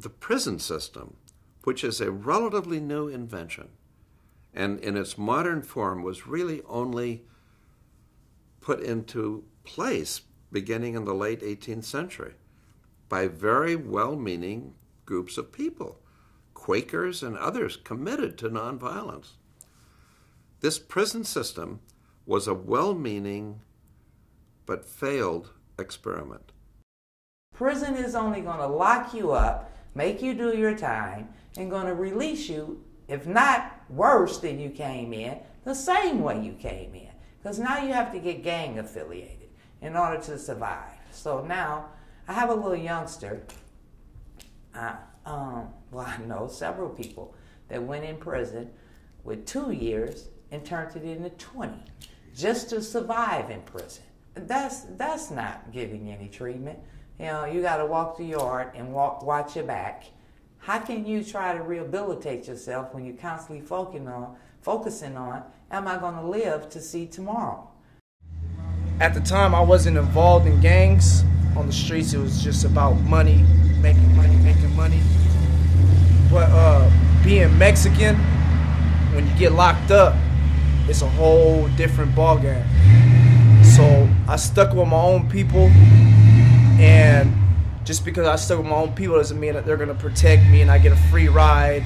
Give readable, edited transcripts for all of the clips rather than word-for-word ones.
the prison system, which is a relatively new invention, and in its modern form was really only put into place beginning in the late 18th century by very well-meaning groups of people, Quakers and others committed to nonviolence. This prison system was a well-meaning but failed experiment. Prison is only going to lock you up, make you do your time, and going to release you, if not worse than you came in, the same way you came in. Because now you have to get gang affiliated in order to survive. So now, I have a little youngster, I know several people that went in prison with 2 years and turned it into 20 just to survive in prison. That's not getting any treatment. You know, you got to walk the yard and watch your back. How can you try to rehabilitate yourself when you're constantly focusing on, am I going to live to see tomorrow? At the time, I wasn't involved in gangs on the streets. It was just about money, making money. But being Mexican, when you get locked up, it's a whole different ballgame. So I stuck with my own people, and just because I stuck with my own people doesn't mean that they're gonna protect me and I get a free ride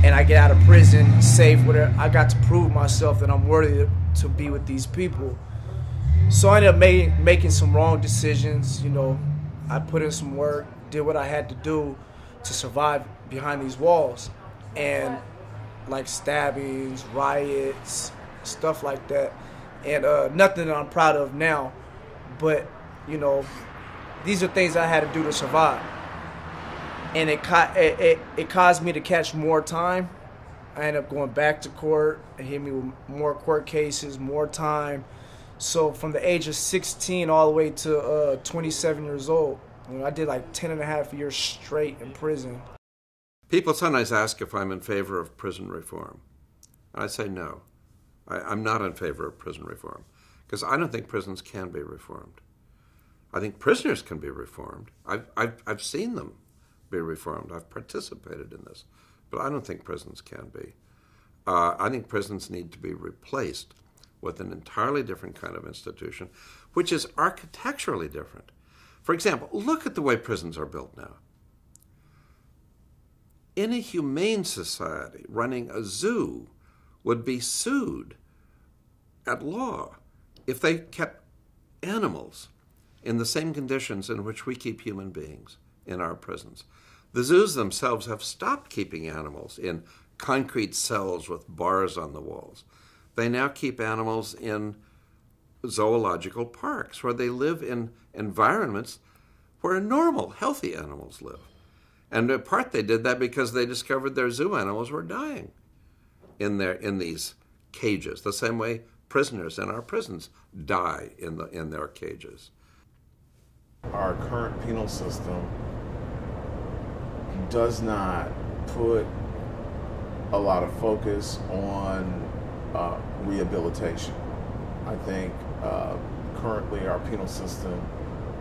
and I get out of prison safe. Whatever. I got to prove myself that I'm worthy to be with these people. So I ended up making some wrong decisions. You know, I put in some work, did what I had to do to survive behind these walls, and like stabbings, riots, stuff like that, and nothing that I'm proud of now, but you know, these are things I had to do to survive, and it caused me to catch more time. I ended up going back to court. It hit me with more court cases, more time. So from the age of 16 all the way to 27 years old, you know, I did like 10 and a half years straight in prison. People sometimes ask if I'm in favor of prison reform. I say no. I'm not in favor of prison reform because I don't think prisons can be reformed. I think prisoners can be reformed. I've seen them be reformed. I've participated in this. But I don't think prisons can be. I think prisons need to be replaced with an entirely different kind of institution, which is architecturally different. For example, look at the way prisons are built now. In a humane society, running a zoo would be sued at law if they kept animals in the same conditions in which we keep human beings in our prisons. The zoos themselves have stopped keeping animals in concrete cells with bars on the walls. They now keep animals in zoological parks where they live in environments where normal, healthy animals live. And in part they did that because they discovered their zoo animals were dying in these cages, the same way prisoners in our prisons die in their cages. Our current penal system does not put a lot of focus on rehabilitation. I think currently our penal system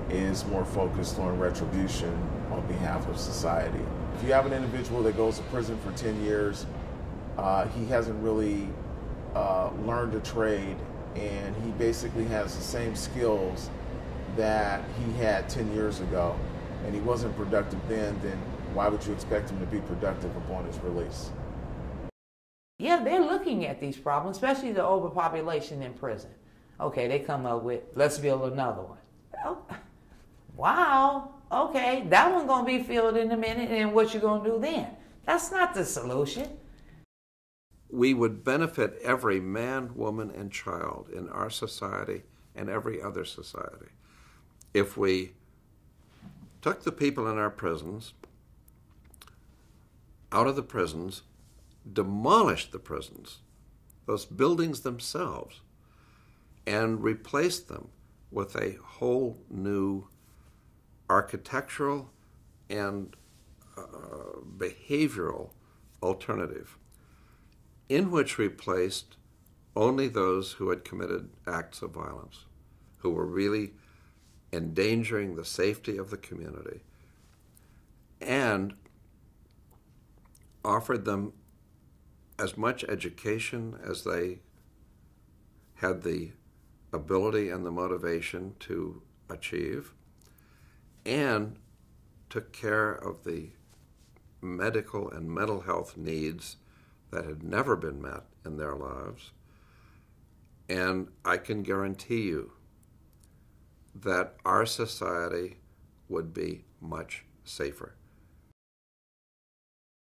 is more focused on retribution on behalf of society. If you have an individual that goes to prison for 10 years, he hasn't really learned a trade, and he basically has the same skills that he had 10 years ago, and he wasn't productive then why would you expect him to be productive upon his release? Yeah, they're looking at these problems, especially the overpopulation in prison. Okay, they come up with, let's build another one. Oh, wow, okay, that one's going to be filled in a minute, and what you going to do then? That's not the solution. We would benefit every man, woman, and child in our society and every other society if we took the people in our prisons out of the prisons, demolished the prisons, those buildings themselves, and replaced them with a whole new architectural and behavioral alternative in which we placed only those who had committed acts of violence, who were really endangering the safety of the community, and offered them as much education as they had the ability and the motivation to achieve, and took care of the medical and mental health needs that had never been met in their lives. And I can guarantee you that our society would be much safer.